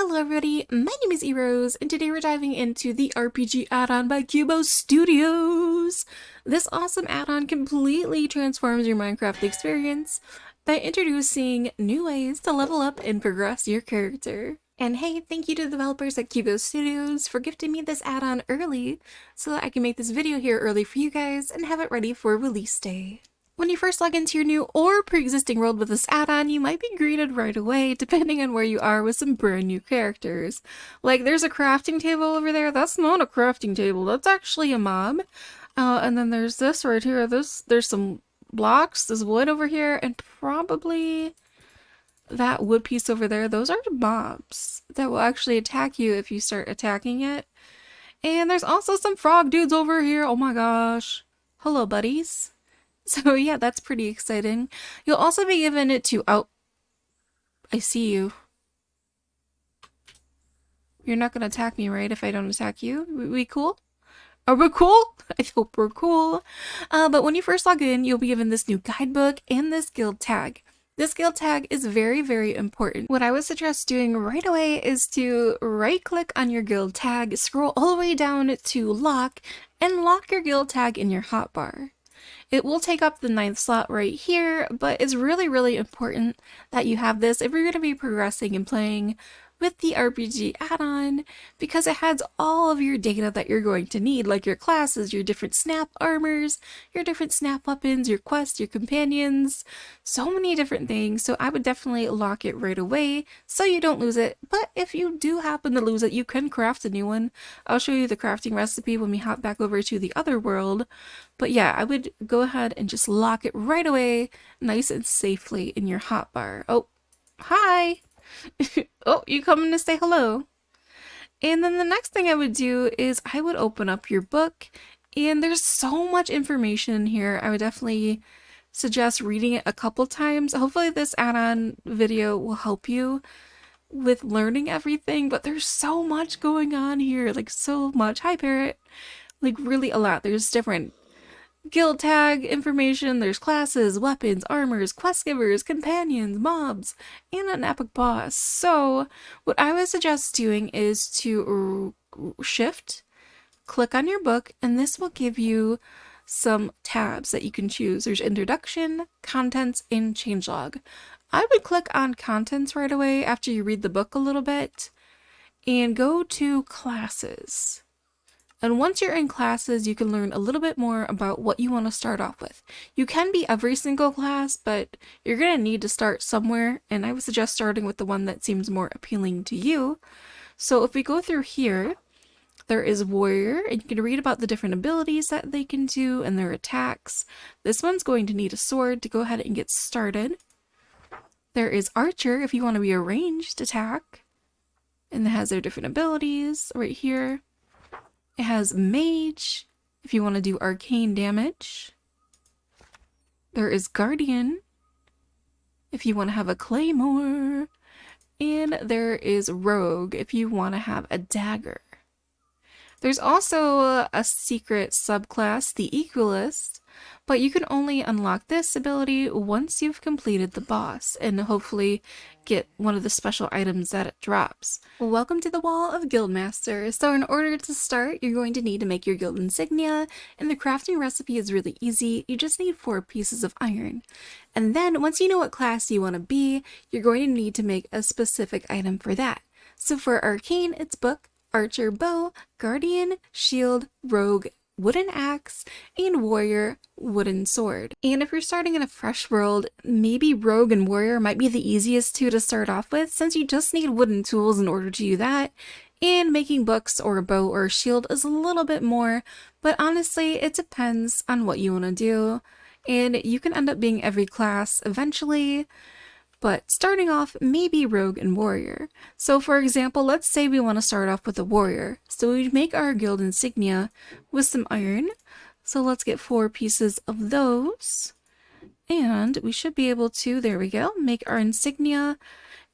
Hello everybody, my name is Eros, and today we're diving into the RPG add-on by Cubo Studios. This awesome add-on completely transforms your Minecraft experience by introducing new ways to level up and progress your character. And hey, thank you to the developers at Cubo Studios for gifting me this add-on early so that I can make this video here early for you guys and have it ready for release day. When you first log into your new or pre-existing world with this add-on, you might be greeted right away, depending on where you are, with some brand new characters. Like, there's a crafting table over there. That's not a crafting table. That's actually a mob. And then there's this right here. There's some blocks. There's wood over here, and probably that wood piece over there. Those are mobs that will actually attack you if you start attacking it. And there's also some frog dudes over here. Oh my gosh. Hello, buddies. So yeah, that's pretty exciting. You'll also be given it to I see you. You're not gonna attack me, right, if I don't attack you? We cool? Are we cool? I hope we're cool. But when you first log in, you'll be given this new guidebook and this guild tag. This guild tag is very, very important. What I would suggest doing right away is to right-click on your guild tag, scroll all the way down to lock, and lock your guild tag in your hotbar. It will take up the 9th slot right here, but it's really, really important that you have this if you're going to be progressing and playing with the RPG add-on, because it has all of your data that you're going to need, like your classes, your different snap armors, your different snap weapons, your quests, your companions, so many different things. So I would definitely lock it right away so you don't lose it. But if you do happen to lose it, you can craft a new one. I'll show you the crafting recipe when we hop back over to the other world. But yeah, I would go ahead and just lock it right away, nice and safely in your hotbar. Oh, hi! Oh, you coming to say hello? And then the next thing I would do is I would open up your book, and there's so much information in here. I would definitely suggest reading it a couple times. Hopefully this add-on video will help you with learning everything, but there's so much going on here, like so much. Hi, Parrot. Like really a lot. There's different guild tag information, there's classes, weapons, armors, quest givers, companions, mobs, and an epic boss. So what I would suggest doing is to shift, click on your book, and this will give you some tabs that you can choose. There's introduction, contents, and changelog. I would click on contents right away after you read the book a little bit and go to classes. And once you're in classes, you can learn a little bit more about what you want to start off with. You can be every single class, but you're going to need to start somewhere, and I would suggest starting with the one that seems more appealing to you. So if we go through here, there is Warrior, and you can read about the different abilities that they can do and their attacks. This one's going to need a sword to go ahead and get started. There is Archer, if you want to be a ranged attack, and it has their different abilities right here. It has Mage, if you want to do arcane damage. There is Guardian, if you want to have a Claymore. And there is Rogue, if you want to have a dagger. There's also a secret subclass, the Equalist, but you can only unlock this ability once you've completed the boss and hopefully get one of the special items that it drops. Welcome to the wall of Guildmasters. So in order to start, you're going to need to make your guild insignia, and the crafting recipe is really easy. You just need 4 pieces of iron. And then once you know what class you want to be, you're going to need to make a specific item for that. So for arcane, it's book, Archer bow, Guardian, shield, rogue, wooden axe, and warrior, wooden sword. And if you're starting in a fresh world, maybe rogue and warrior might be the easiest two to start off with, since you just need wooden tools in order to do that. And making books or a bow or a shield is a little bit more, but honestly, it depends on what you want to do. And you can end up being every class eventually, but starting off, maybe rogue and warrior. So for example, let's say we want to start off with a warrior. So we'd make our guild insignia with some iron. So let's get 4 pieces of those. And we should be able to, there we go, make our insignia.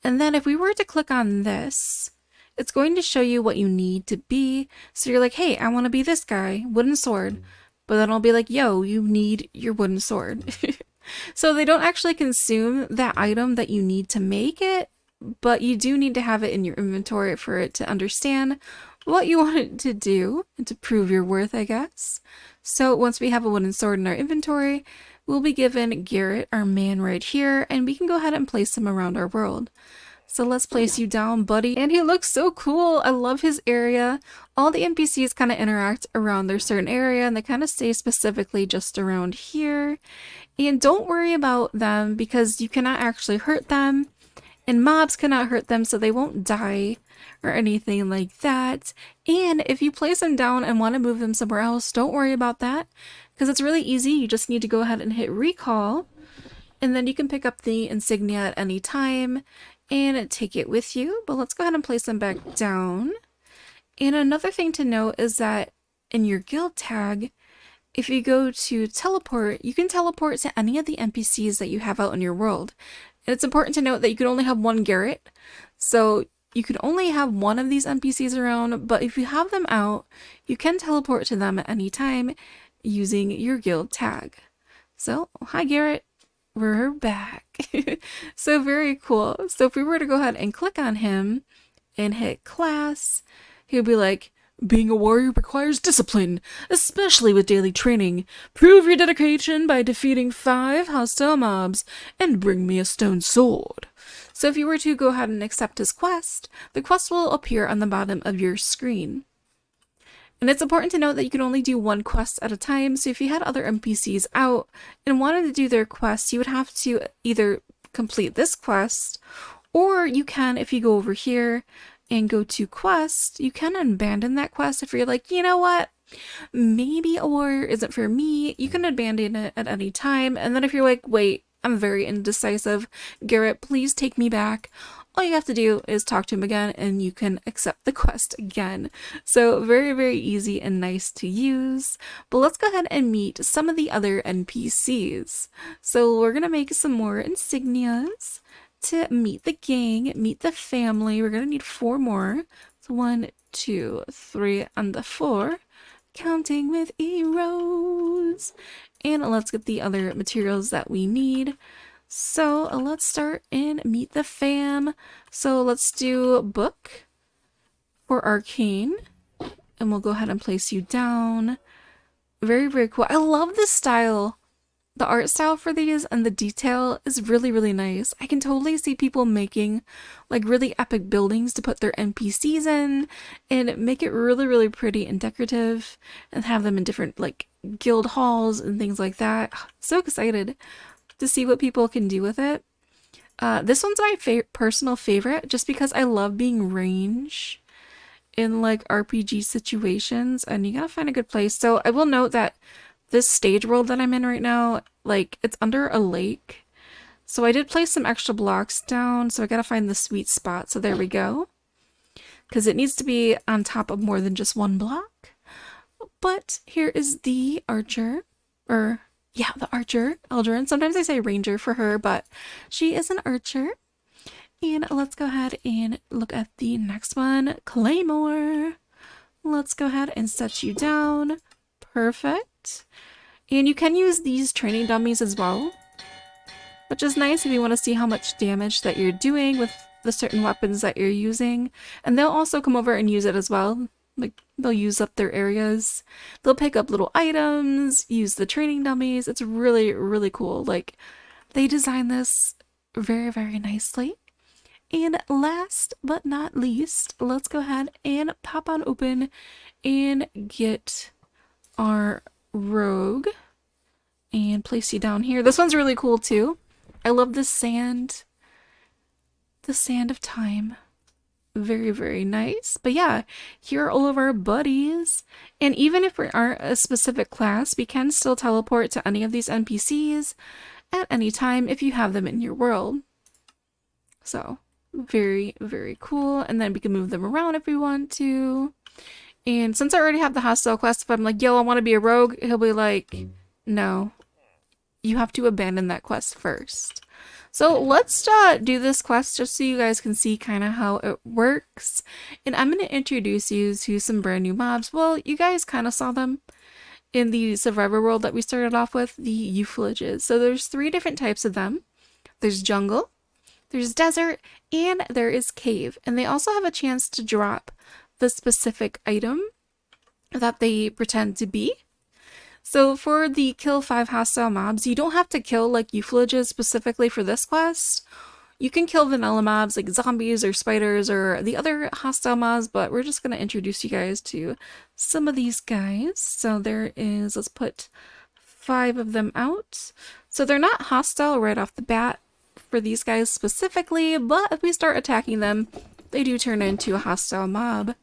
And then if we were to click on this, it's going to show you what you need to be. So you're like, hey, I want to be this guy, wooden sword. But then I'll be like, yo, you need your wooden sword. So they don't actually consume that item that you need to make it, but you do need to have it in your inventory for it to understand what you want it to do and to prove your worth, I guess. So once we have a wooden sword in our inventory, we'll be given Garrett, our man right here, and we can go ahead and place him around our world. So let's place you down, buddy. And he looks so cool. I love his area. All the NPCs kind of interact around their certain area, and they kind of stay specifically just around here. And don't worry about them because you cannot actually hurt them, and mobs cannot hurt them, so they won't die or anything like that. And if you place them down and want to move them somewhere else, don't worry about that because it's really easy. You just need to go ahead and hit recall, and then you can pick up the insignia at any time and take it with you. But let's go ahead and place them back down. And another thing to note is that in your guild tag, if you go to teleport, you can teleport to any of the NPCs that you have out in your world. And it's important to note that you can only have one Garrett, so you can only have one of these NPCs around, but if you have them out, you can teleport to them at any time using your guild tag. So, hi Garrett, we're back. So very cool. So if we were to go ahead and click on him and hit class, he'll be like, being a warrior requires discipline, especially with daily training. Prove your dedication by defeating 5 hostile mobs and bring me a stone sword. So if you were to go ahead and accept his quest, the quest will appear on the bottom of your screen. And it's important to note that you can only do one quest at a time, so if you had other NPCs out and wanted to do their quests, you would have to either complete this quest, or you can, if you go over here and go to quest, you can abandon that quest if you're like, you know what, maybe a warrior isn't for me. You can abandon it at any time, and then if you're like, wait, I'm very indecisive, Garrett, please take me back, all you have to do is talk to him again and you can accept the quest again. So very, very easy and nice to use. But let's go ahead and meet some of the other NPCs. So we're gonna make some more insignias to meet the gang, meet the family. We're gonna need 4 more. So 1, 2, 3, and the 4. Counting with arrows. And let's get the other materials that we need. So let's start and meet the fam. So let's do book for arcane, and we'll go ahead and place you down. Very, very cool. I love this style. The art style for these and the detail is really, really nice. I can totally see people making like really epic buildings to put their NPCs in and make it really, really pretty and decorative and have them in different like guild halls and things like that. So excited to see what people can do with it. This one's my personal favorite just because I love being range in like RPG situations, and you gotta find a good place. So I will note that this stage world that I'm in right now, like it's under a lake. So I did place some extra blocks down, so I gotta find the sweet spot. So there we go. Because it needs to be on top of more than just one block. But here is the archer, or yeah, the archer, Eldrin. Sometimes I say ranger for her, but she is an archer. And let's go ahead and look at the next one, Claymore. Let's go ahead and set you down. Perfect. And you can use these training dummies as well, which is nice if you want to see how much damage that you're doing with the certain weapons that you're using. And they'll also come over and use it as well. Like, they'll use up their areas. They'll pick up little items, use the training dummies. It's really, really cool. Like, they designed this very, very nicely. And last but not least, let's go ahead and pop on open and get our rogue and place you down here. This one's really cool too. I love the sand. The sand of time. Very, very nice. But yeah, here are all of our buddies. And even if we aren't a specific class, we can still teleport to any of these NPCs at any time if you have them in your world. So, very, very cool. And then we can move them around if we want to. And since I already have the hostile quest, if I'm like, yo, I want to be a rogue, he'll be like, no, you have to abandon that quest first. So let's do this quest just so you guys can see kind of how it works. And I'm going to introduce you to some brand new mobs. Well, you guys kind of saw them in the survivor world that we started off with, the Euflages. So there's 3 different types of them. There's jungle, there's desert, and there is cave. And they also have a chance to drop the specific item that they pretend to be. So for the kill 5 hostile mobs, you don't have to kill like Euflages specifically for this quest. You can kill vanilla mobs like zombies or spiders or the other hostile mobs, but we're just going to introduce you guys to some of these guys. So there is, let's put 5 of them out. So they're not hostile right off the bat for these guys specifically, but if we start attacking them, they do turn into a hostile mob.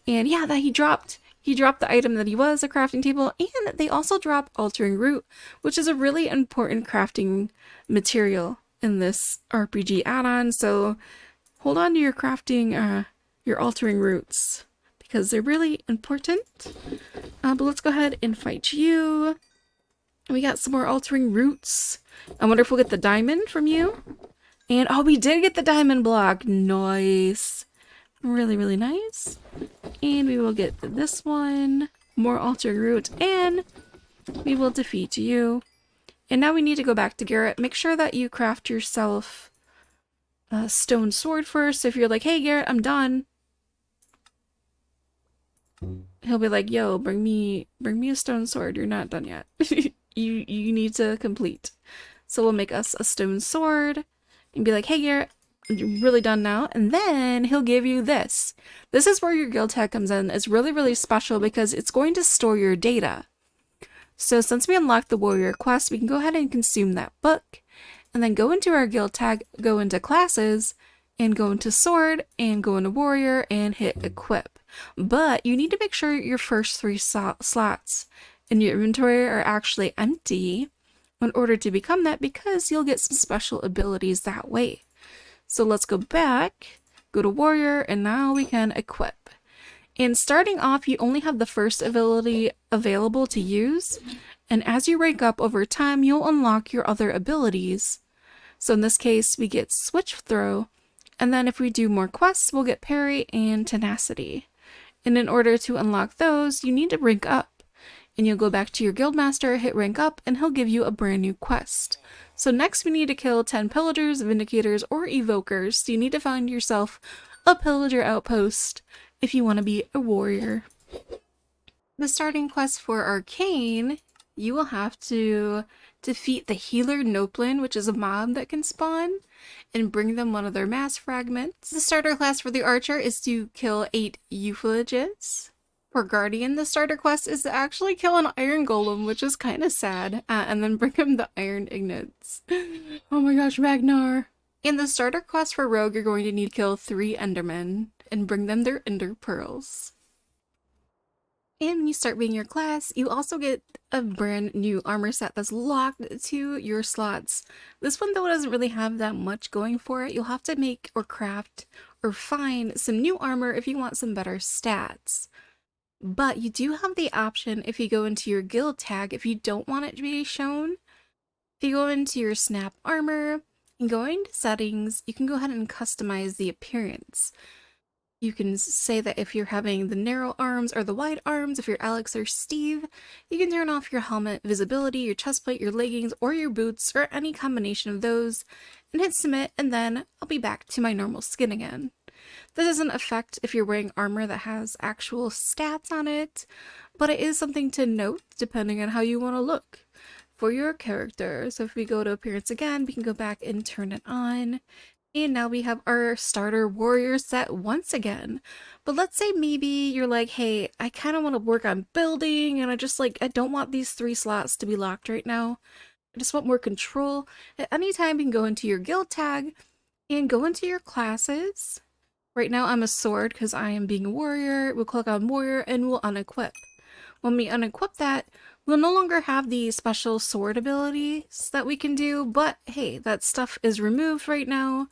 And yeah, that he dropped the item that he was, a crafting table, and they also drop altering root, which is a really important crafting material in this RPG add-on. So hold on to your crafting, your altering roots, because they're really important. But let's go ahead and fight you. We got some more altering roots. I wonder if we'll get the diamond from you. And oh, we did get the diamond block. Nice. Really, really nice. And we will get this one, more altering root, and we will defeat you. And now we need to go back to Garrett. Make sure that you craft yourself a stone sword first. So if you're like, hey Garrett, I'm done, he'll be like, yo, bring me a stone sword. You're not done yet. you need to complete. So we'll make us a stone sword and be like, hey Garrett, you're really done now. And then he'll give you this. This is where your guild tag comes in. It's really, really special because it's going to store your data. So since we unlocked the warrior quest, we can go ahead and consume that book and then go into our guild tag, go into classes, and go into sword, and go into warrior, and hit equip. But you need to make sure your first 3 slots in your inventory are actually empty in order to become that, because you'll get some special abilities that way. So let's go back, go to warrior, and now we can equip. And starting off, you only have the first ability available to use, and as you rank up over time, you'll unlock your other abilities. So in this case, we get switch throw, and then if we do more quests, we'll get parry and tenacity. And in order to unlock those, you need to rank up. And you'll go back to your guildmaster, hit rank up, and he'll give you a brand new quest. So next we need to kill 10 pillagers, vindicators, or evokers. So you need to find yourself a pillager outpost if you want to be a warrior. The starting quest for Arcane, you will have to defeat the healer Nopeblin, which is a mob that can spawn, and bring them one of their mass fragments. The starter class for the archer is to kill 8 Euflages. For Guardian, the starter quest is to actually kill an iron golem, which is kind of sad, and then bring him the iron ingots. Oh my gosh, Ragnar! In the starter quest for Rogue, you're going to need to kill 3 endermen and bring them their ender pearls. And when you start being your class, you also get a brand new armor set that's locked to your slots. This one, though, doesn't really have that much going for it. You'll have to make or craft or find some new armor if you want some better stats. But you do have the option, if you go into your guild tag, if you don't want it to be shown, if you go into your snap armor and go into settings, you can go ahead and customize the appearance. You can say that if you're having the narrow arms or the wide arms, if you're Alex or Steve, you can turn off your helmet visibility, your chest plate, your leggings, or your boots, or any combination of those, and hit submit, and then I'll be back to my normal skin again. This doesn't affect if you're wearing armor that has actual stats on it, but it is something to note depending on how you want to look for your character. So if we go to appearance again, we can go back and turn it on. And now we have our starter warrior set once again. But let's say maybe you're like, hey, I kind of want to work on building, and I don't want these 3 slots to be locked right now. I just want more control. At any time, you can go into your guild tag and go into your classes. Right now I'm a sword because I am being a warrior. We'll click on warrior and we'll unequip. When we unequip that, we'll no longer have the special sword abilities that we can do, but hey, that stuff is removed right now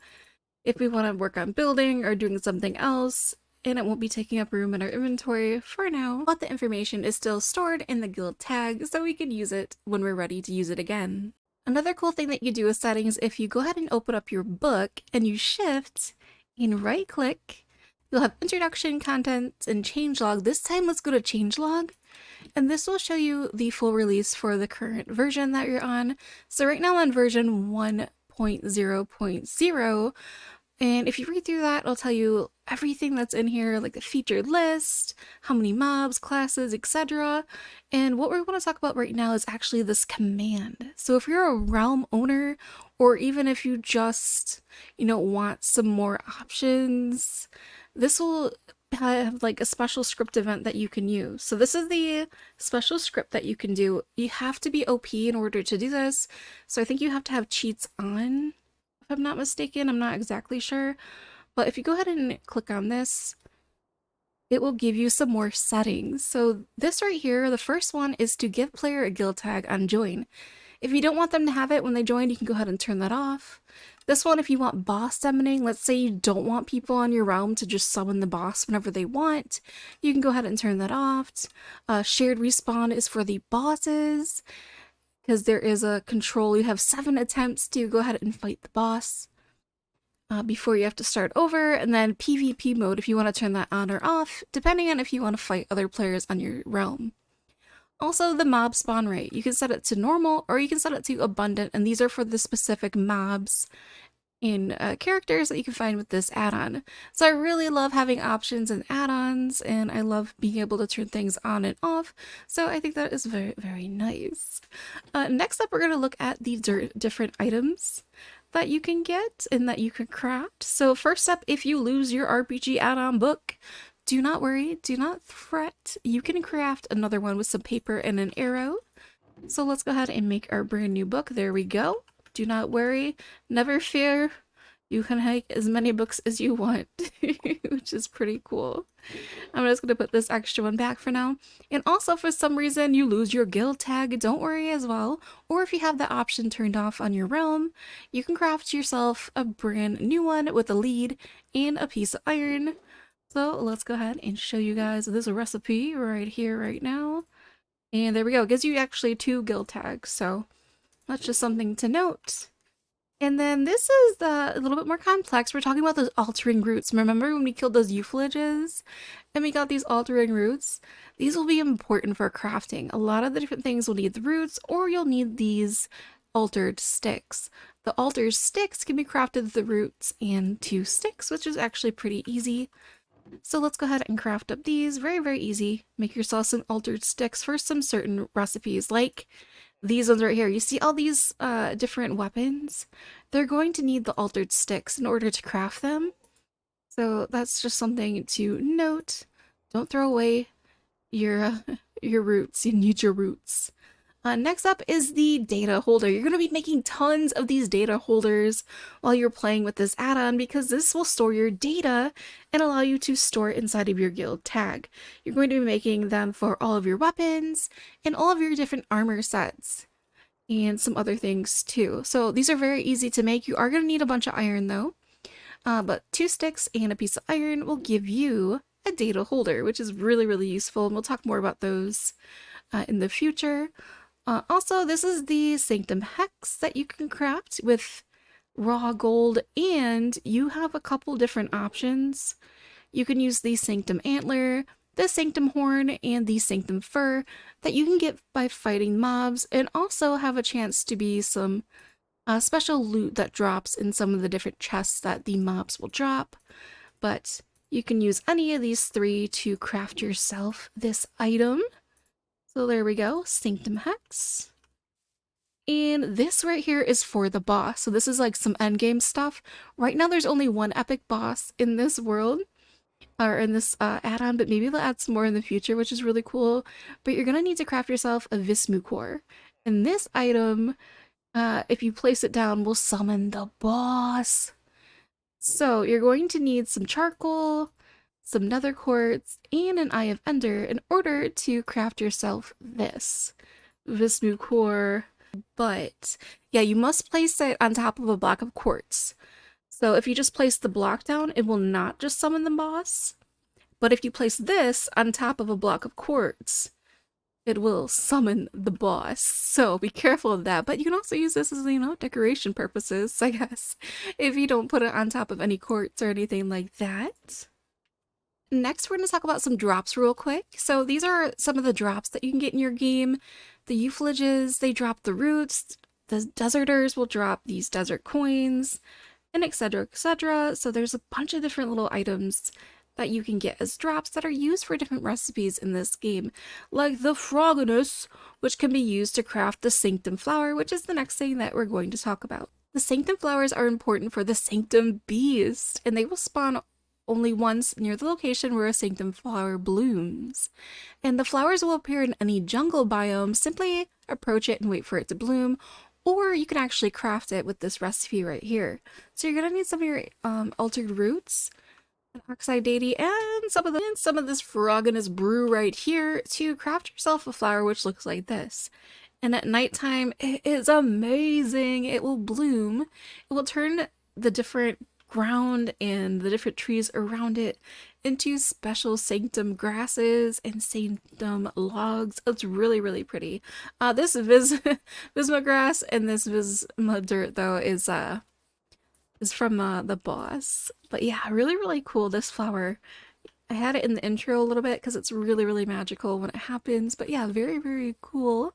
if we want to work on building or doing something else, and it won't be taking up room in our inventory for now, but the information is still stored in the guild tag so we can use it when we're ready to use it again. Another cool thing that you do with settings, if you go ahead and open up your book and you shift and right click, you'll have introduction, contents, and changelog. This time let's go to changelog, and this will show you the full release for the current version that you're on. So right now I'm on version 1.0. 1.0.0. And if you read through that, it'll tell you everything that's in here, like the featured list, how many mobs, classes, etc. And what we want to talk about right now is actually this command. So if you're a realm owner, or even if you just, want some more options, this will have like a special script event that you can use. So this is the special script that you can do. You have to be OP in order to do this. So I think you have to have cheats on, if I'm not mistaken. I'm not exactly sure, but if you go ahead and click on this, it will give you some more settings. So this right here, the first one is to give player a guild tag on join. If you don't want them to have it when they join, you can go ahead and turn that off. This one, if you want boss summoning, let's say you don't want people on your realm to just summon the boss whenever they want, you can go ahead and turn that off. Shared respawn is for the bosses, because there is a control. You have 7 attempts to go ahead and fight the boss before you have to start over. And then PvP mode, if you want to turn that on or off, depending on if you want to fight other players on your realm. Also, the mob spawn rate. You can set it to normal or you can set it to abundant, and these are for the specific mobs and characters that you can find with this add-on. So I really love having options and add-ons, and I love being able to turn things on and off. So I think that is very, very nice. Next up, we're going to look at the different items that you can get and that you can craft. So first up, if you lose your RPG add-on book, do not worry, do not fret. You can craft another one with some paper and an arrow. So let's go ahead and make our brand new book. There we go. Do not worry, never fear. You can make as many books as you want, which is pretty cool. I'm just going to put this extra one back for now. And also, for some reason you lose your guild tag, don't worry as well. Or if you have the option turned off on your realm, you can craft yourself a brand new one with a lead and a piece of iron. So let's go ahead and show you guys this recipe right here, right now. And there we go. It gives you actually 2 guild tags, so that's just something to note. And then this is a little bit more complex. We're talking about those altering roots. Remember when we killed those Euflages and we got these altering roots? These will be important for crafting. A lot of the different things will need the roots, or you'll need these altered sticks. The altered sticks can be crafted with the roots and 2 sticks, which is actually pretty easy. So let's go ahead and craft up these. Very, very easy. Make yourself some altered sticks for some certain recipes, like these ones right here. You see all these different weapons? They're going to need the altered sticks in order to craft them. So that's just something to note. Don't throw away your roots. You need your roots. Next up is the data holder. You're going to be making tons of these data holders while you're playing with this add-on, because this will store your data and allow you to store it inside of your guild tag. You're going to be making them for all of your weapons and all of your different armor sets and some other things too. So these are very easy to make. You are going to need a bunch of iron though, but 2 sticks and a piece of iron will give you a data holder, which is really, really useful. And we'll talk more about those in the future. Also, this is the Sanctum Hex that you can craft with raw gold, and you have a couple different options. You can use the Sanctum Antler, the Sanctum Horn, and the Sanctum Fur that you can get by fighting mobs, and also have a chance to be some special loot that drops in some of the different chests that the mobs will drop. But you can use any of these 3 to craft yourself this item. So there we go, Sanctum Hex. And this right here is for the boss. So this is like some endgame stuff. Right now there's only 1 epic boss in this world, or in this add-on, but maybe they'll add some more in the future, which is really cool. But you're going to need to craft yourself a Vismu core. And this item, if you place it down, will summon the boss. So you're going to need some charcoal, some nether quartz, and an Eye of Ender in order to craft yourself this Vismu core. But yeah, you must place it on top of a block of quartz. So if you just place the block down, it will not just summon the boss. But if you place this on top of a block of quartz, it will summon the boss. So be careful of that. But you can also use this as, decoration purposes, I guess, if you don't put it on top of any quartz or anything like that. Next, we're going to talk about some drops real quick. So these are some of the drops that you can get in your game. The Euflages, they drop the roots. the deserters will drop these desert coins, and etc, etc. So there's a bunch of different little items that you can get as drops that are used for different recipes in this game, like the Frogginess, which can be used to craft the Sanctum flower, which is the next thing that we're going to talk about. The Sanctum flowers are important for the Sanctum beast, and they will spawn only once near the location where a Sanctum flower blooms. And the flowers will appear in any jungle biome. Simply approach it and wait for it to bloom, or you can actually craft it with this recipe right here. So you're gonna need some of your altered roots, an oxide deity, and some of this Frogginess brew right here to craft yourself a flower which looks like this. And at nighttime, it is amazing. It will bloom. It will turn the different ground and the different trees around it into special Sanctum grasses and Sanctum logs. It's really, really pretty. This Visma grass and this Visma dirt though is from the boss. But yeah, really, really cool, this flower. I had it in the intro a little bit because it's really, really magical when it happens. But yeah, very, very cool.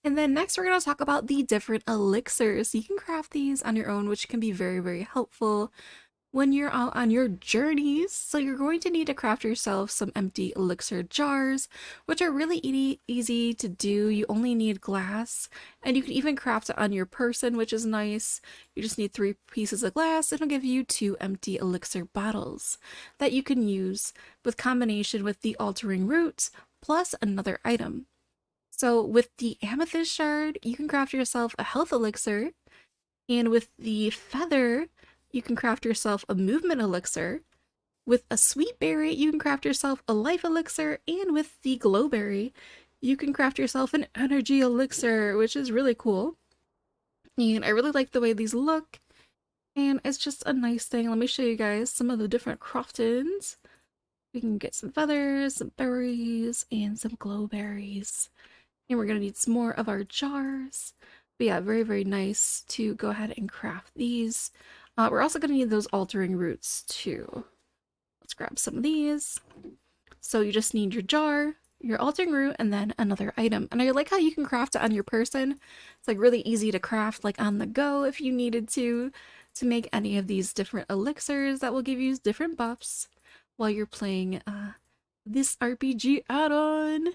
And then next we're going to talk about the different elixirs. You can craft these on your own, which can be very, very helpful when you're out on your journeys. So you're going to need to craft yourself some empty elixir jars, which are really easy to do. You only need glass, and you can even craft it on your person, which is nice. You just need 3 pieces of glass, and it'll give you 2 empty elixir bottles that you can use with combination with the altering root plus another item. So with the amethyst shard, you can craft yourself a health elixir, and with the feather, you can craft yourself a movement elixir. With a sweet berry, you can craft yourself a life elixir, and with the glowberry, you can craft yourself an energy elixir, which is really cool. And I really like the way these look, and it's just a nice thing. Let me show you guys some of the different craftings. We can get some feathers, some berries, and some glowberries. And we're going to need some more of our jars. But yeah, very, very nice to go ahead and craft these. We're also going to need those altering roots too. Let's grab some of these. So you just need your jar, your altering root, and then another item. And I like how you can craft it on your person. It's like really easy to craft like on the go if you needed to make any of these different elixirs that will give you different buffs while you're playing this RPG add-on.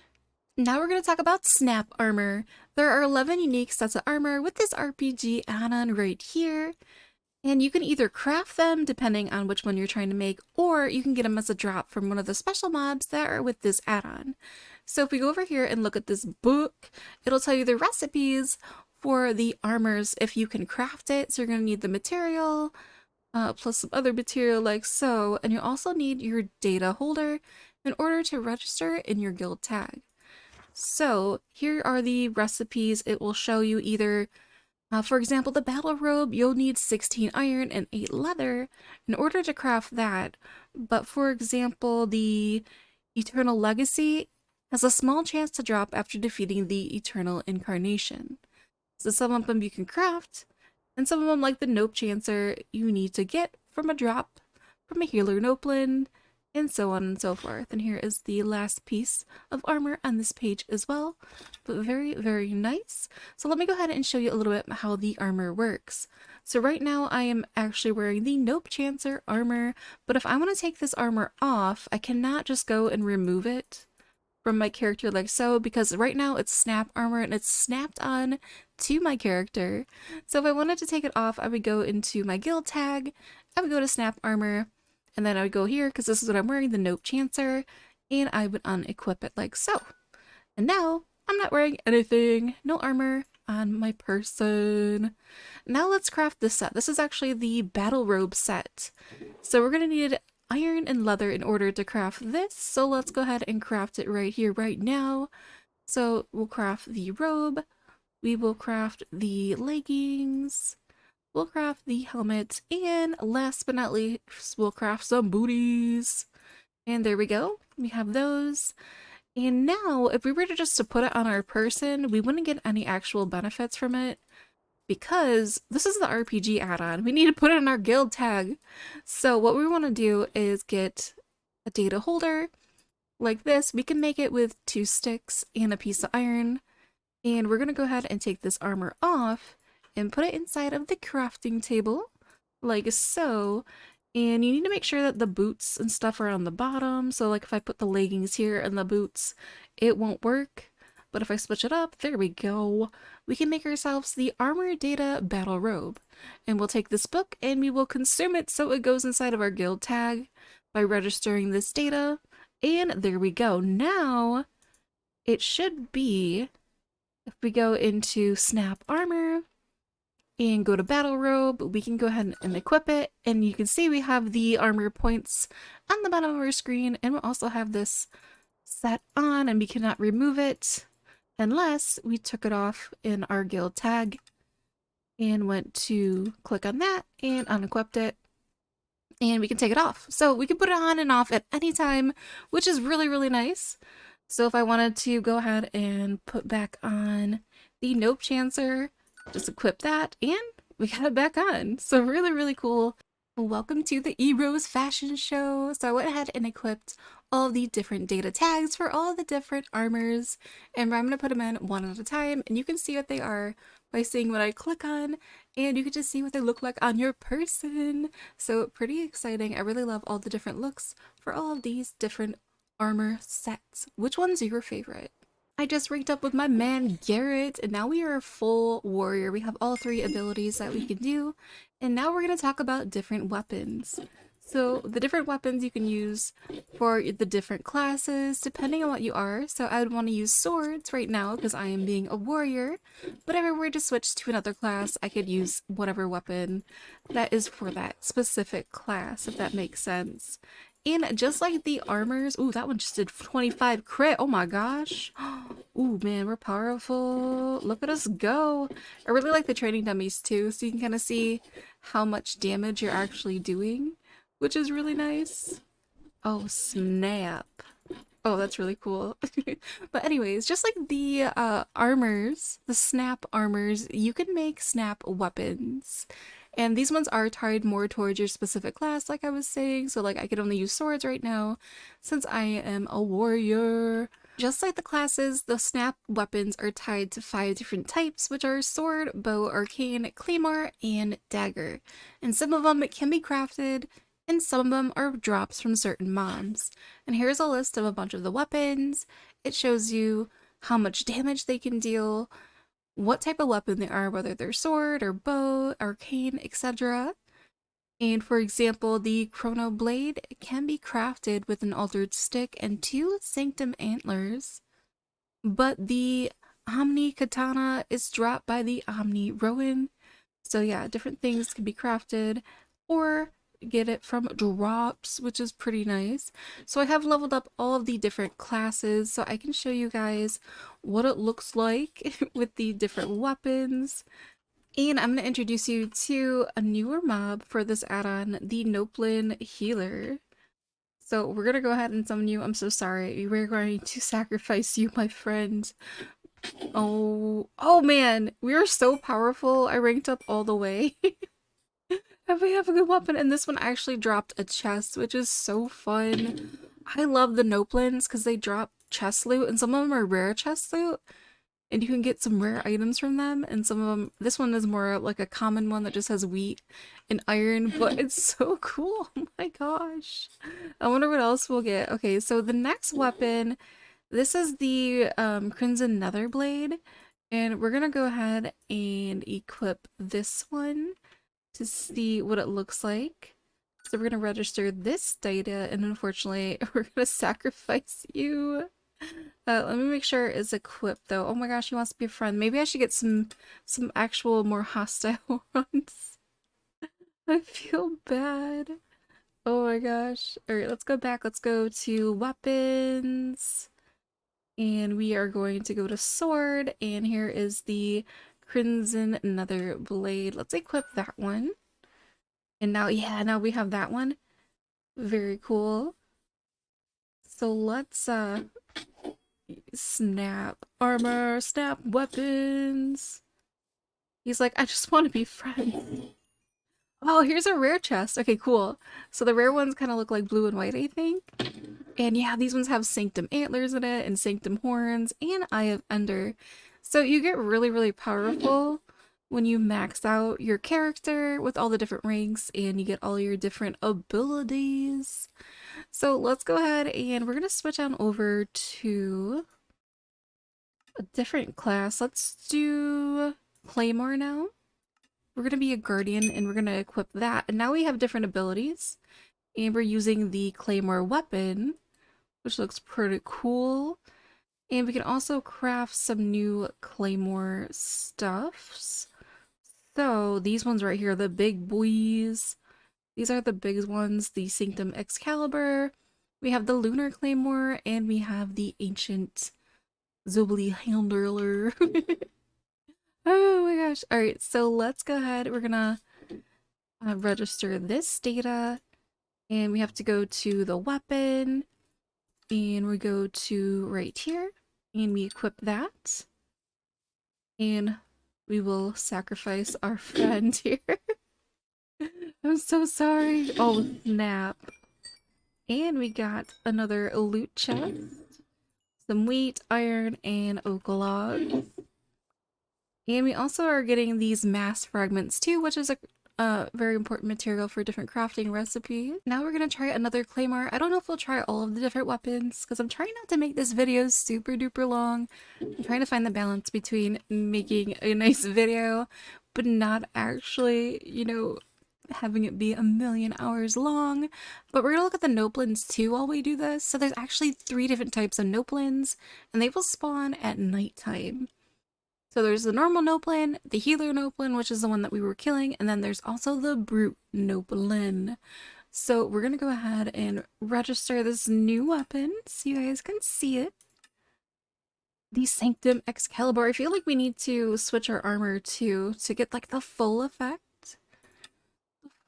Now we're going to talk about Snap Armor. There are 11 unique sets of armor with this RPG add-on right here. And you can either craft them depending on which one you're trying to make, or you can get them as a drop from one of the special mobs that are with this add-on. So if we go over here and look at this book, it'll tell you the recipes for the armors if you can craft it. So you're going to need the material, plus some other material like so. And you also need your data holder in order to register in your guild tag. So here are the recipes. It will show you either, for example, the battle robe, you'll need 16 iron and 8 leather in order to craft that. But for example, the Eternal Legacy has a small chance to drop after defeating the Eternal Incarnation. So some of them you can craft, and some of them, like the Nope Chancer, you need to get from a drop from a healer Nopeblin, and so on and so forth. And here is the last piece of armor on this page as well, but very, very nice. So let me go ahead and show you a little bit how the armor works. So right now I am actually wearing the Nope Chancer armor, but if I want to take this armor off, I cannot just go and remove it from my character like so, because right now it's snap armor and it's snapped on to my character. So if I wanted to take it off, I would go into my guild tag, I would go to snap armor, and then I would go here, because this is what I'm wearing, the Nope Chancer, and I would unequip it like so. And now, I'm not wearing anything, no armor on my person. Now let's craft this set. This is actually the battle robe set. So we're going to need iron and leather in order to craft this, so let's go ahead and craft it right here, right now. So we'll craft the robe, we will craft the leggings, we'll craft the helmet, and last but not least, we'll craft some booties. And there we go. We have those. And now, if we were to just to put it on our person, we wouldn't get any actual benefits from it, because this is the RPG add-on. We need to put it in our guild tag. So what we want to do is get a data holder like this. We can make it with 2 sticks and a piece of iron. And we're going to go ahead and take this armor off and put it inside of the crafting table, like so. And you need to make sure that the boots and stuff are on the bottom. So like if I put the leggings here and the boots, it won't work. But if I switch it up, there we go. We can make ourselves the Armor Data Battle Robe. And we'll take this book and we will consume it so it goes inside of our guild tag by registering this data. And there we go. Now, it should be, if we go into Snap Armor and go to Battle Robe, we can go ahead and equip it. And you can see we have the armor points on the bottom of our screen. And we'll also have this set on and we cannot remove it unless we took it off in our guild tag and went to click on that and unequipped it, and we can take it off. So we can put it on and off at any time, which is really, really nice. So if I wanted to go ahead and put back on the Nope Chancer, just equip that and we got it back on. So really, really cool. Welcome to the E-Rose fashion show. So I went ahead and equipped all the different data tags for all the different armors, and I'm going to put them in one at a time, and you can see what they are by seeing what I click on, and you can just see what they look like on your person. So pretty exciting. I really love all the different looks for all of these different armor sets. Which one's your favorite? I just ranked up with my man Garrett, and now we are a full warrior. We have all 3 abilities that we can do, and now we're going to talk about different weapons. So the different weapons you can use for the different classes, depending on what you are. So I would want to use swords right now because I am being a warrior, but if I were to switch to another class, I could use whatever weapon that is for that specific class, if that makes sense. And just like the armors, ooh, that one just did 25 crit. Oh my gosh. Ooh, man, we're powerful. Look at us go. I really like the training dummies too, so you can kind of see how much damage you're actually doing, which is really nice. Oh, snap. Oh, that's really cool. But anyways, just like the armors, the snap armors, you can make snap weapons. And these ones are tied more towards your specific class, like I was saying. So like I could only use swords right now since I am a warrior. Just like the classes, the snap weapons are tied to 5 different types, which are sword, bow, arcane, claymore, and dagger. And some of them can be crafted, and some of them are drops from certain mobs. And here's a list of a bunch of the weapons. It shows you how much damage they can deal, what type of weapon they are, whether they're sword or bow, arcane, etc. And for example, the Chrono Blade can be crafted with an altered stick and 2 Sanctum antlers, but the Omni Katana is dropped by the Omni Rowan. So yeah, different things can be crafted or get it from drops, which is pretty nice. So I have leveled up all of the different classes so I can show you guys what it looks like with the different weapons. And I'm going to introduce you to a newer mob for this add-on, the Nopeblin Healer. So we're going to go ahead and summon you. I'm so sorry. We're going to sacrifice you, my friend. Oh man, we are so powerful. I ranked up all the way. And we have a good weapon, and this one actually dropped a chest, which is so fun. I love the Nopeblins because they drop chest loot, and some of them are rare chest loot, and you can get some rare items from them, and some of them, this one is more like a common one that just has wheat and iron, but it's so cool. Oh my gosh. I wonder what else we'll get. Okay, so the next weapon, this is the Crimson Nether Blade, and we're gonna go ahead and equip this one to see what it looks like. So we're gonna register this data, and unfortunately we're gonna sacrifice you. Let me make sure it's equipped though. Oh my gosh, he wants to be a friend. Maybe I should get some actual more hostile ones. I feel bad. Oh my gosh. Alright, let's go back. Let's go to weapons. And we are going to go to sword, and here is the Crimson Nether Blade. Let's equip that one. And now, yeah, now we have that one. Very cool. So let's snap armor, snap weapons. He's like, I just want to be friends. Oh, here's a rare chest. Okay, cool. So the rare ones kind of look like blue and white, I think. And yeah, these ones have Sanctum antlers in it and Sanctum horns and Eye of Ender. So you get really, really powerful when you max out your character with all the different ranks and you get all your different abilities. So let's go ahead and we're going to switch on over to a different class. Let's do Claymore now. We're going to be a guardian and we're going to equip that. And now we have different abilities. And we're using the Claymore weapon, which looks pretty cool. And we can also craft some new Claymore stuffs. So these ones right here, the big boys. These are the big ones, the Sanctum Excalibur. We have the Lunar Claymore, and we have the Ancient Zobly Handler. Oh my gosh. Alright, so let's go ahead. We're gonna register this data, and we have to go to the weapon, and we go to right here, and we equip that, and we will sacrifice our friend here. I'm so sorry. Oh, snap. And we got another loot chest, some wheat, iron, and oak logs. And we also are getting these mass fragments too, which is a very important material for different crafting recipes. Now we're going to try another claymore. I don't know if we'll try all of the different weapons because I'm trying not to make this video super duper long. I'm trying to find the balance between making a nice video but not actually, you know, having it be a million hours long. But we're gonna look at the Nopeblins too while we do this. So there's actually 3 different types of Nopeblins, and they will spawn at nighttime. So there's the normal Nopeblin, the healer Nopeblin, which is the one that we were killing, and then there's also the brute Nopeblin. So we're gonna go ahead and register this new weapon so you guys can see it. The Sanctum Excalibur. I feel like we need to switch our armor too to get like the full effect.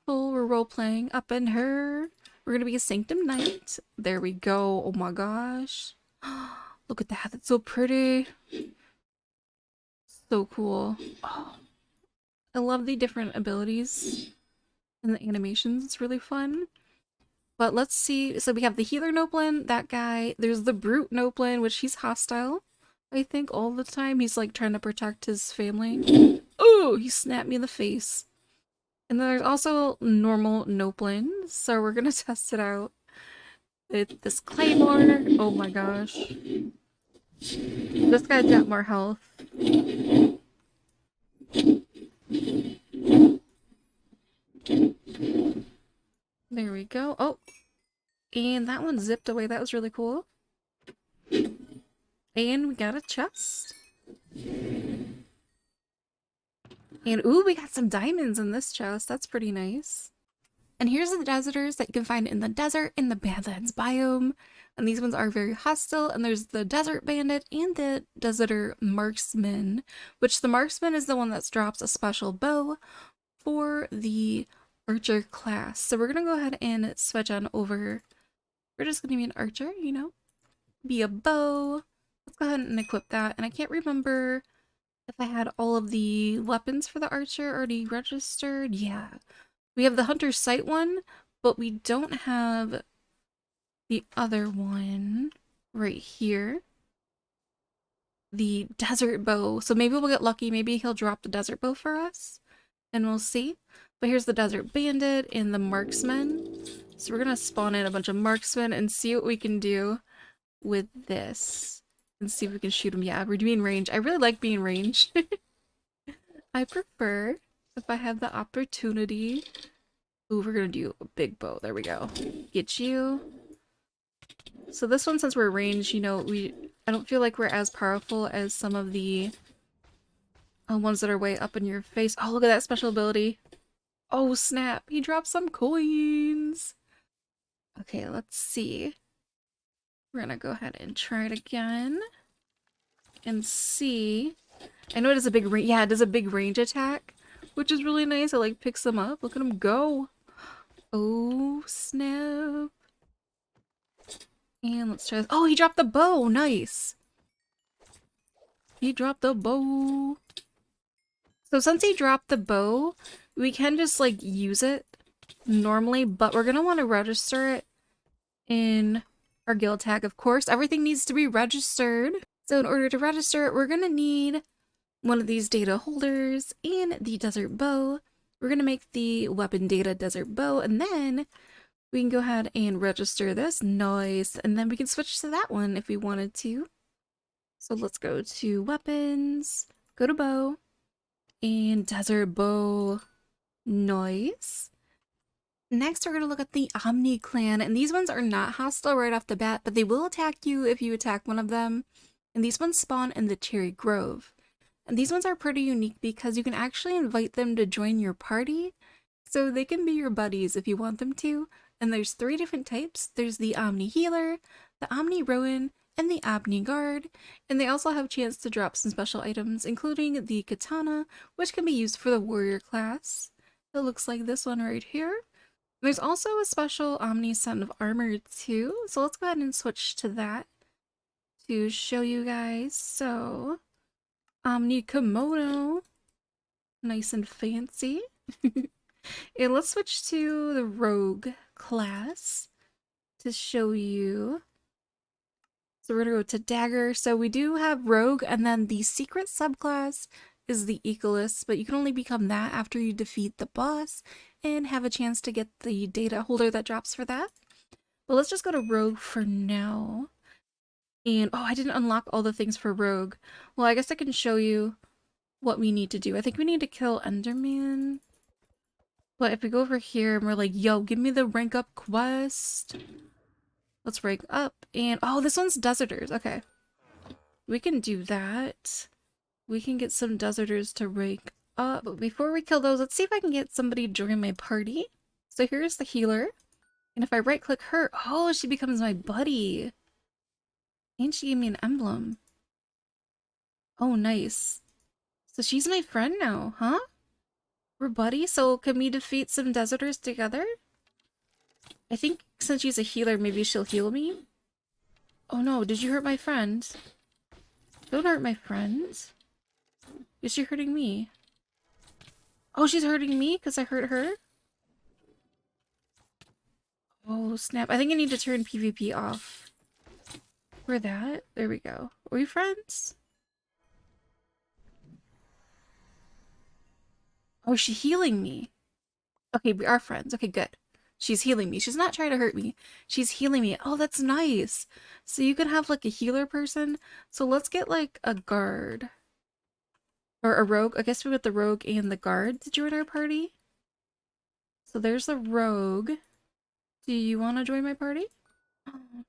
We're role-playing up in her. We're gonna be a Sanctum Knight. There we go. Oh my gosh. Look at that. That's so pretty. So cool. Oh, I love the different abilities and the animations. It's really fun. But let's see. So we have the healer Nopeblin, that guy. There's the brute Nopeblin, which he's hostile, I think, all the time. He's like trying to protect his family. Oh, he snapped me in the face. And then there's also normal Nopeblin, so we're gonna test it out with this claymore. Oh my gosh. This guy's got more health. There we go. Oh, and that one zipped away. That was really cool. And we got a chest. And ooh, we got some diamonds in this chest. That's pretty nice. And here's the deserters that you can find in the desert in the Badlands biome. And these ones are very hostile. And there's the desert bandit and the deserter marksman, which the marksman is the one that drops a special bow for the archer class. So we're gonna go ahead and switch on over. We're just gonna be an archer, you know, be a bow. Let's go ahead and equip that. And I can't remember if I had all of the weapons for the archer already registered. Yeah. We have the hunter's sight one, but we don't have the other one right here. The desert bow. So maybe we'll get lucky. Maybe he'll drop the desert bow for us. And we'll see. But here's the desert bandit and the marksman. So we're going to spawn in a bunch of marksmen and see what we can do with this. And see if we can shoot them. Yeah, we're doing range. I really like being ranged. I prefer if I have the opportunity. Ooh, we're gonna do a big bow. There we go. Get you. So this one, since we're ranged, you know, I don't feel like we're as powerful as some of the ones that are way up in your face. Oh, look at that special ability. Oh, snap. He dropped some coins. Okay, let's see. We're gonna go ahead and try it again and see. I know it does a big range. Yeah, it does a big range attack, which is really nice. It like picks them up. Look at him go. Oh, snap. And let's try this. Oh, he dropped the bow. Nice. He dropped the bow. So since he dropped the bow, we can just like use it normally, but we're gonna want to register it in our guild tag, of course. Everything needs to be registered. So in order to register it, we're gonna need one of these data holders and the desert bow. We're going to make the weapon data desert bow, and then we can go ahead and register this. Nice. And then we can switch to that one if we wanted to. So let's go to weapons, go to bow, and desert bow. Nice. Next, we're going to look at the Omni Clan, and these ones are not hostile right off the bat, but they will attack you if you attack one of them. And these ones spawn in the Cherry Grove. And these ones are pretty unique because you can actually invite them to join your party, so they can be your buddies if you want them to. And there's 3 different types. There's the Omni Healer, the Omni Rowan, and the Omni Guard. And they also have a chance to drop some special items, including the Katana, which can be used for the Warrior class. It looks like this one right here. There's also a special Omni set of armor too, so let's go ahead and switch to that to show you guys. So, Omni Kimono, nice and fancy. And let's switch to the Rogue class to show you. So we're gonna go to Dagger. So we do have Rogue, and then the secret subclass is the Ecolist, but you can only become that after you defeat the boss and have a chance to get the data holder that drops for that. But let's just go to Rogue for now. And oh, I didn't unlock all the things for Rogue. Well, I guess I can show you what we need to do. I think we need to kill Enderman. But if we go over here and we're like, yo, give me the rank up quest. Let's rank up. And oh, this one's Deserters. Okay. We can do that. We can get some Deserters to rank up. But before we kill those, let's see if I can get somebody to join my party. So here's the healer. And if I right click her, oh, she becomes my buddy. And she gave me an emblem. Oh, nice. So she's my friend now, huh? We're buddies, so can we defeat some Deserters together? I think since she's a healer, maybe she'll heal me. Oh no, did you hurt my friend? Don't hurt my friend. Is she hurting me? Oh, she's hurting me because I hurt her? Oh, snap. I think I need to turn PvP off. For that? There we go. Are we friends? Oh, she's healing me. Okay, we are friends. Okay, good. She's healing me. She's not trying to hurt me. She's healing me. Oh, that's nice. So you can have like a healer person. So let's get like a guard. Or a rogue. I guess we got the rogue and the guard to join our party. So there's the rogue. Do you want to join my party?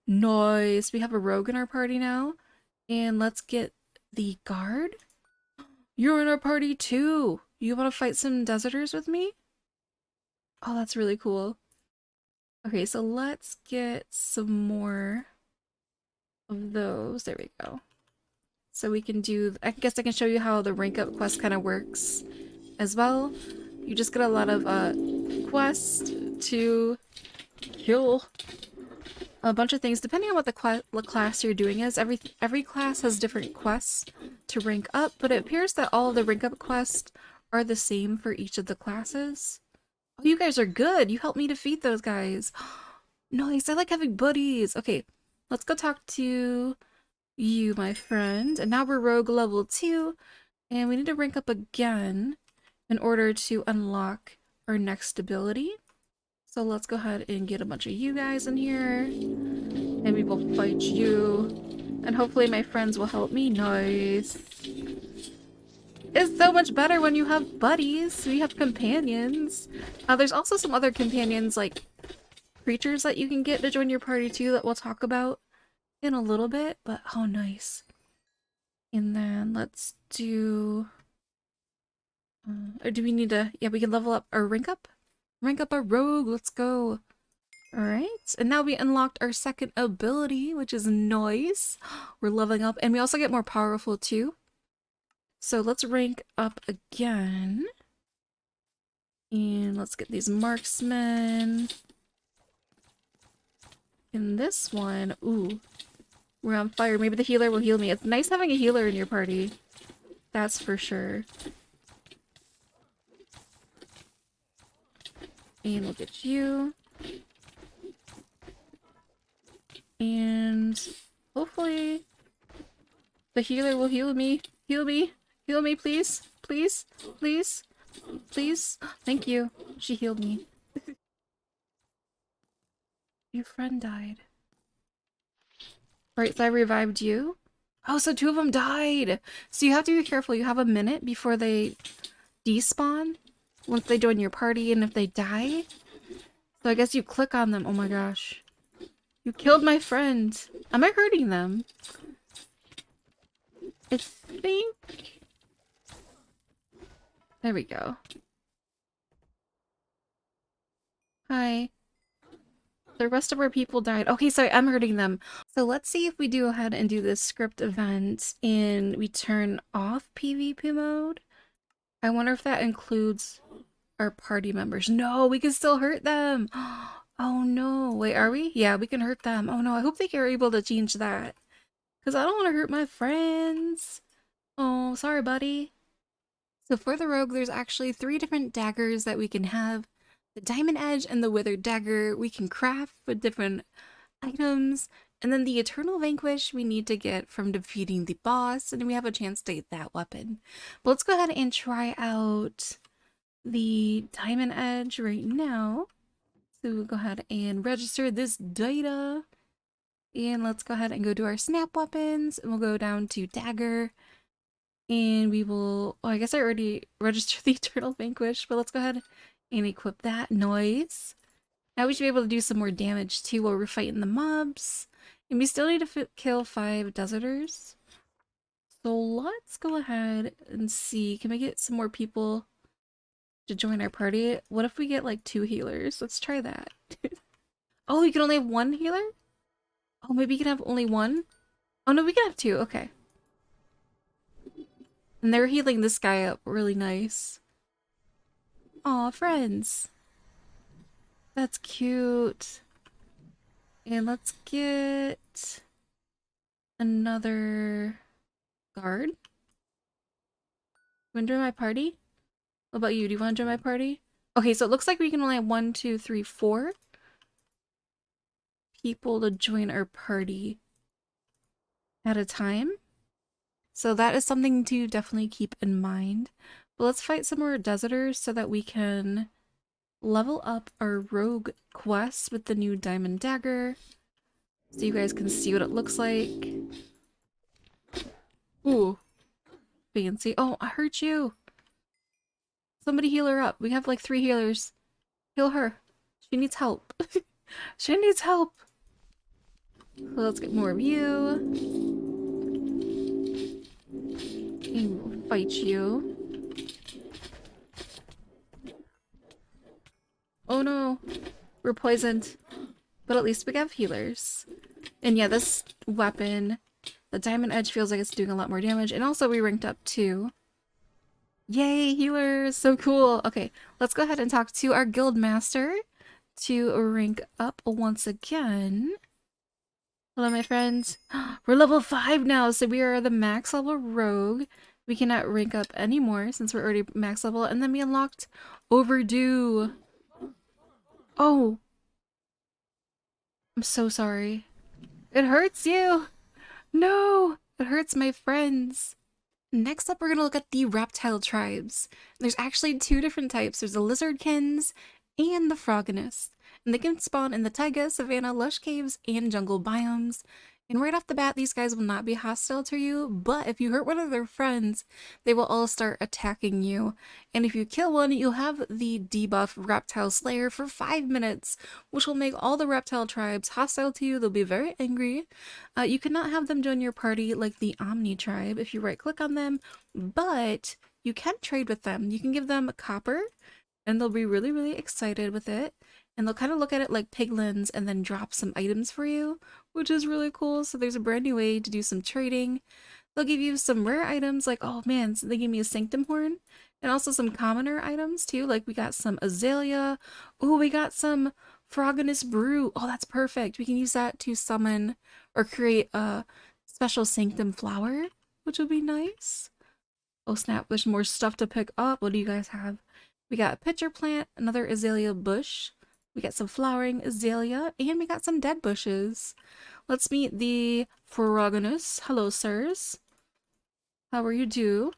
Nice. We have a rogue in our party now. And let's get the guard. You're in our party too. You want to fight some Deserters with me? Oh, that's really cool. Okay, so let's get some more of those. There we go. So we can do, I guess I can show you how the rank up quest kind of works as well. You just get a lot of quests to kill a bunch of things depending on what the class you're doing is. Every class has different quests to rank up, but it appears that all of the rank up quests are the same for each of the classes. Oh, you guys are good. You helped me defeat those guys. Nice. I like having buddies. Okay, let's go talk to you, my friend. And now we're rogue level 2, and we need to rank up again in order to unlock our next ability. So let's go ahead and get a bunch of you guys in here, and we will fight you. And hopefully my friends will help me. Nice. It's so much better when you have buddies. We have companions. There's also some other companions, like creatures that you can get to join your party too, that we'll talk about in a little bit. But oh, nice. And then let's do... or do we need to... Yeah, we can level up our rank up. Rank up our rogue. Let's go. Alright. And now we unlocked our second ability, which is nice. We're leveling up. And we also get more powerful too. So let's rank up again. And let's get these marksmen. In this one, ooh, we're on fire. Maybe the healer will heal me. It's nice having a healer in your party. That's for sure. And we'll get you. And hopefully the healer will heal me. Heal me. Heal me, please. Please. Please. Please. Thank you. She healed me. Your friend died. Right, so I revived you? Oh, so 2 of them died! So you have to be careful. You have a minute before they despawn. Once they join your party, and if they die. So I guess you click on them. Oh my gosh. You killed my friend. Am I hurting them? I think... There we go. Hi. The rest of our people died. Okay, sorry, I'm hurting them. So let's see if we do go ahead and do this script event and we turn off PvP mode. I wonder if that includes our party members. No, we can still hurt them. Oh no. Wait, are we? Yeah, we can hurt them. Oh no, I hope they are able to change that. Because I don't want to hurt my friends. Oh, sorry, buddy. So for the rogue, there's actually 3 different daggers that we can have. The diamond edge and the withered dagger we can craft with different items. And then the eternal vanquish we need to get from defeating the boss. And we have a chance to get that weapon. But let's go ahead and try out the diamond edge right now. So we'll go ahead and register this data. And let's go ahead and go to our snap weapons. And we'll go down to dagger. And we will... Oh, I guess I already registered the eternal vanquish. But let's go ahead and equip that. Noise. Now we should be able to do some more damage too while we're fighting the mobs. And we still need to kill 5 deserters. So let's go ahead and see. Can we get some more people to join our party? What if we get like 2 healers? Let's try that. Oh, you can only have 1 healer? Oh, maybe you can have only 1? Oh no, we can have 2. Okay. And they're healing this guy up really nice. Aw, friends. That's cute. And let's get another guard. You want to join my party? What about you? Do you want to join my party? Okay, so it looks like we can only have 1, 2, 3, 4 people to join our party at a time. So that is something to definitely keep in mind. But let's fight some more deserters so that we can level up our rogue quest with the new diamond dagger. So you guys can see what it looks like. Ooh. Fancy. Oh, I hurt you. Somebody heal her up. We have like 3 healers. Heal her. She needs help. She needs help. So let's get more of you. And we'll fight you. Oh no. We're poisoned. But at least we have healers. And yeah, this weapon, the diamond edge, feels like it's doing a lot more damage. And also we ranked up too. Yay, healers! So cool! Okay, let's go ahead and talk to our guild master to rank up once again. Hello, my friends. We're level 5 now, so we are the max level rogue. We cannot rank up anymore since we're already max level. And then we unlocked overdue. Oh! I'm so sorry. It hurts you! No! It hurts my friends. Next up, we're going to look at the Reptile Tribes. There's actually 2 different types. There's the Lizardkins and the Frogonists. And they can spawn in the taiga, savanna, lush caves, and jungle biomes. And right off the bat, these guys will not be hostile to you, but if you hurt one of their friends, they will all start attacking you. And if you kill one, you'll have the debuff Reptile Slayer for 5 minutes, which will make all the Reptile Tribes hostile to you. They'll be very angry. You cannot have them join your party like the Omni Tribe if you right-click on them, but you can trade with them. You can give them copper, and they'll be really, really excited with it. And they'll kind of look at it like piglins and then drop some items for you, which is really cool. So there's a brand new way to do some trading. They'll give you some rare items like, oh man, so they gave me a Sanctum horn. And also some commoner items too, like we got some azalea. Oh, we got some Frogonist brew. Oh, that's perfect. We can use that to summon or create a special Sanctum flower, which would be nice. Oh snap, there's more stuff to pick up. What do you guys have? We got a pitcher plant, another azalea bush. We got some flowering azalea, and we got some dead bushes. Let's meet the Frogonists. Hello, sirs. How are you do?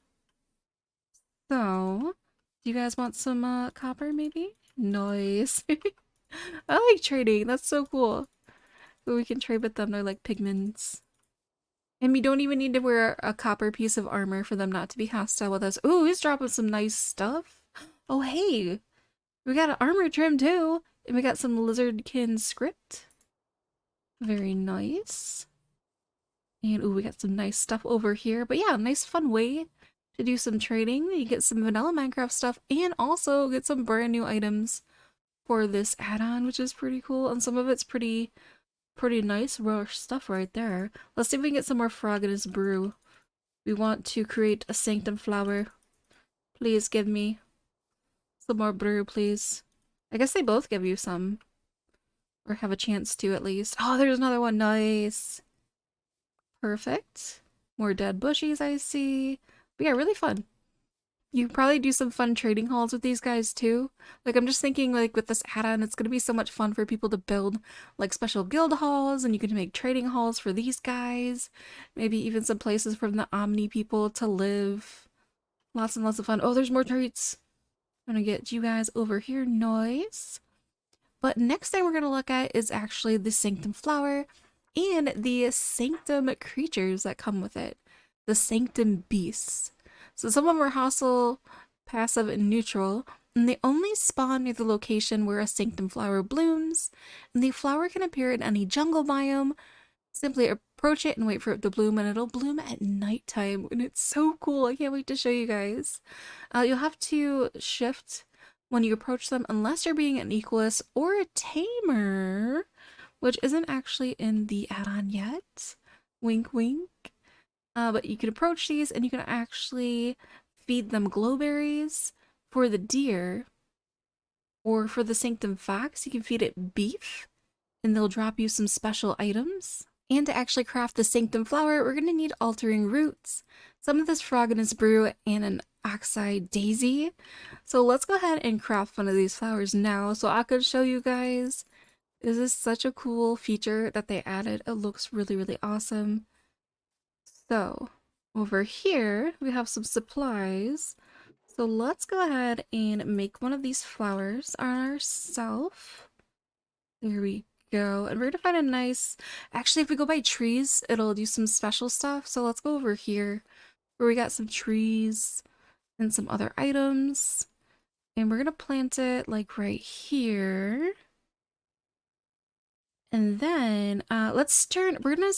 So, do you guys want some copper maybe? Nice. I like trading. That's so cool. We can trade with them. They're like pigments. And we don't even need to wear a copper piece of armor for them not to be hostile with us. Ooh, he's dropping some nice stuff. Oh, hey. We got an armor trim too. And we got some lizardkin script. Very nice. And ooh, we got some nice stuff over here. But yeah, nice fun way to do some trading. You get some vanilla Minecraft stuff and also get some brand new items for this add-on, which is pretty cool. And some of it's pretty nice raw stuff right there. Let's see if we can get some more Frogginess brew. We want to create a Sanctum flower. Please give me some more brew, please. I guess they both give you some. Or have a chance to, at least. Oh, there's another one. Nice. Perfect. More dead bushies, I see. But yeah, really fun. You probably do some fun trading halls with these guys too. Like, I'm just thinking, like, with this add-on, it's gonna be so much fun for people to build, like, special guild halls, and you can make trading halls for these guys. Maybe even some places from the Omni people to live. Lots and lots of fun. Oh, there's more treats. I'm gonna get you guys over here. Nice. But next thing we're gonna look at is actually the Sanctum flower and the Sanctum creatures that come with it. The Sanctum beasts. So some of them are hostile, passive, and neutral, and they only spawn near the location where a Sanctum flower blooms, and the flower can appear in any jungle biome. Simply approach it and wait for it to bloom, and it'll bloom at nighttime, and it's so cool. I can't wait to show you guys. You'll have to shift when you approach them unless you're being an equalist or a tamer, which isn't actually in the add-on yet. Wink wink. But you can approach these and you can actually feed them glowberries. For the deer, or for the Sanctum fox, you can feed it beef, and they'll drop you some special items. And to actually craft the Sanctum flower, we're going to need altering roots, some of this Frogginess brew, and an oxide daisy. So let's go ahead and craft one of these flowers now so I could show you guys. This is such a cool feature that they added. It looks really, really awesome. So over here, we have some supplies. So let's go ahead and make one of these flowers ourselves. There we go. And we're gonna find a nice... Actually, if we go by trees, it'll do some special stuff. So let's go over here where we got some trees and some other items. And we're gonna plant it like right here. And then we're gonna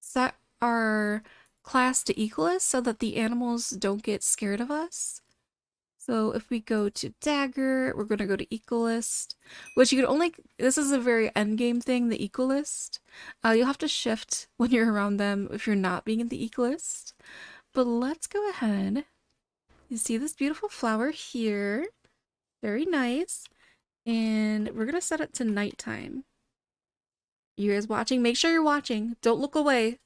set our class to equalist so that the animals don't get scared of us. So if we go to dagger, we're going to go to equalist, which you can only, this is a very endgame thing, the equalist. You'll have to shift when you're around them if you're not being in the equalist. But let's go ahead. You see this beautiful flower here. Very nice. And we're going to set it to nighttime. You guys watching? Make sure you're watching. Don't look away,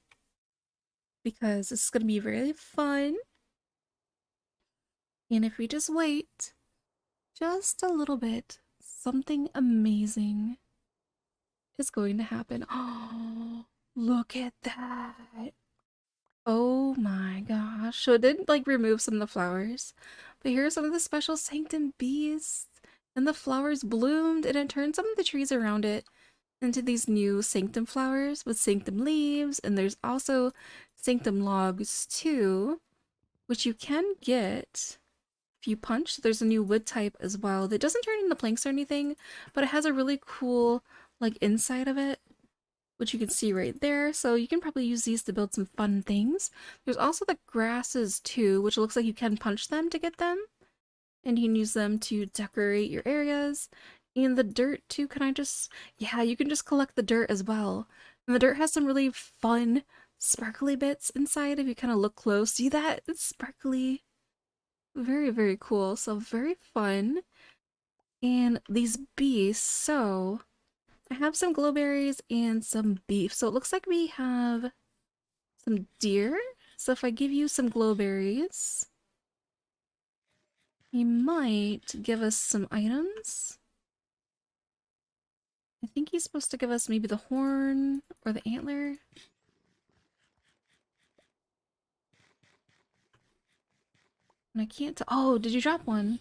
because this is going to be really fun. And if we just wait just a little bit, something amazing is going to happen. Oh, look at that. Oh my gosh. So it did like remove some of the flowers, but here are some of the special Sanctum beasts. And the flowers bloomed, and it turned some of the trees around it into these new Sanctum flowers with Sanctum leaves. And there's also Sanctum logs too, which you can get if you punch. There's a new wood type as well that doesn't turn into planks or anything, but it has a really cool like inside of it, which you can see right there. So you can probably use these to build some fun things. There's also the grasses too, which looks like you can punch them to get them, and you can use them to decorate your areas. And the dirt too, yeah, you can just collect the dirt as well. And the dirt has some really fun sparkly bits inside if you kind of look close. See that? It's sparkly. Very, very cool. So very fun. And these beasts, so I have some glowberries and some beef. So it looks like we have some deer. So if I give you some glowberries, you might give us some items. I think he's supposed to give us maybe the horn or the antler. And I can't. Oh, did you drop one?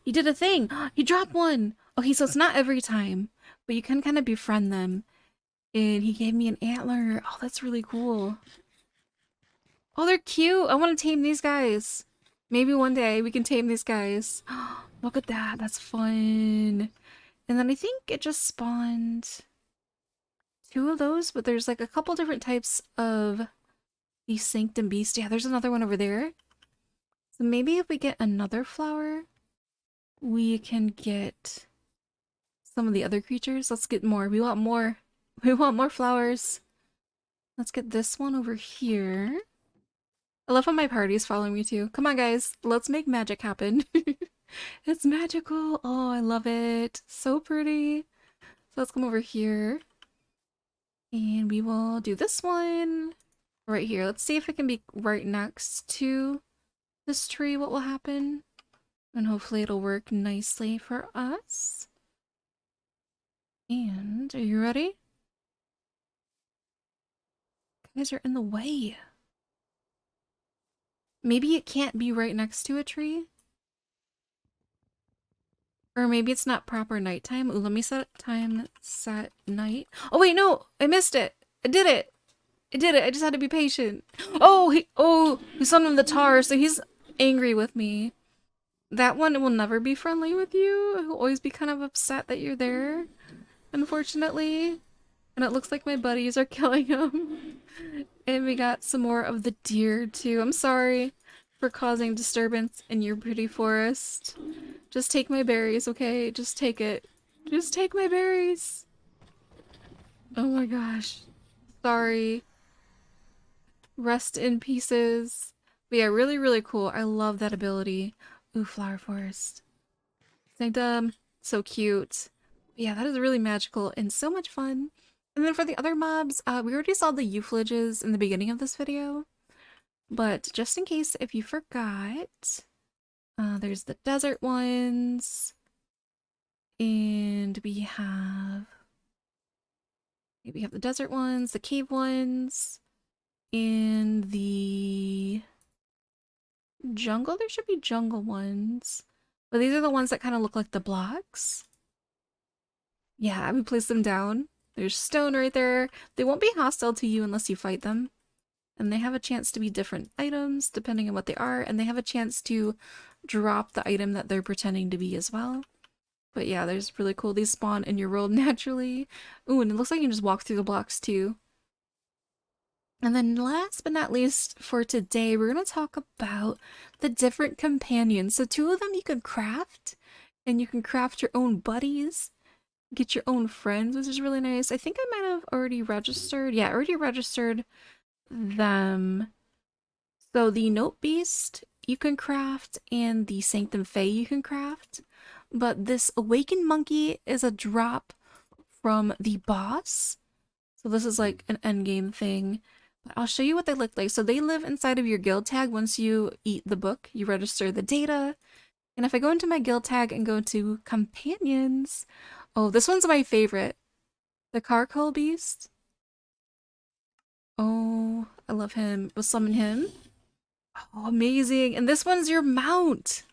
You did a thing. You dropped one. Okay, so it's not every time, but you can kind of befriend them. And he gave me an antler. Oh, that's really cool. Oh, they're cute. I want to tame these guys. Maybe one day we can tame these guys. Look at that. That's fun. And then I think it just spawned 2 of those, but there's like a couple different types of the Sanctum beast. Yeah, there's another one over there. So maybe if we get another flower, we can get some of the other creatures. Let's get more. We want more. We want more flowers. Let's get this one over here. I love how my party is following me too. Come on, guys. Let's make magic happen. It's magical. Oh, I love it. So pretty. So let's come over here. And we will do this one right here. Let's see if it can be right next to this tree. What will happen? And hopefully it'll work nicely for us. And are you ready? You guys are in the way. Maybe it can't be right next to a tree. Or maybe it's not proper nighttime. Ooh, let me set time, set night. Oh wait, no! I missed it! I did it! I did it! I just had to be patient. Oh, he summoned the tar, so he's angry with me. That one will never be friendly with you. He'll always be kind of upset that you're there, unfortunately. And it looks like my buddies are killing him. And we got some more of the deer too. I'm sorry for causing disturbance in your pretty forest. Just take my berries, okay? Just take it. Just take my berries. Oh my gosh. Sorry. Rest in pieces. But yeah, really, really cool. I love that ability. Ooh, flower forest. Sanctum. So cute. But yeah, that is really magical and so much fun. And then for the other mobs, we already saw the Euflages in the beginning of this video. But just in case if you forgot, there's the desert ones. And we have the desert ones, the cave ones, and the jungle. There should be jungle ones. But these are the ones that kind of look like the blocks. Yeah, we place them down. There's stone right there. They won't be hostile to you unless you fight them. And they have a chance to be different items depending on what they are. And they have a chance to drop the item that they're pretending to be as well. But yeah, there's really cool. These spawn in your world naturally. Ooh, and it looks like you can just walk through the blocks too. And then last but not least for today, we're going to talk about the different companions. So 2 of them you can craft. And you can craft your own buddies. Get your own friends, which is really nice. I think I might have already registered. Yeah, I already registered them. So the Note Beast you can craft and the Sanctum Fae you can craft. But this Awakened Monkey is a drop from the boss. So this is like an endgame thing. But I'll show you what they look like. So they live inside of your guild tag once you eat the book. You register the data. And if I go into my guild tag and go to companions, oh, this one's my favorite. The Charcoal Beast. Oh, I love him. We'll summon him. Oh, amazing. And this one's your mount.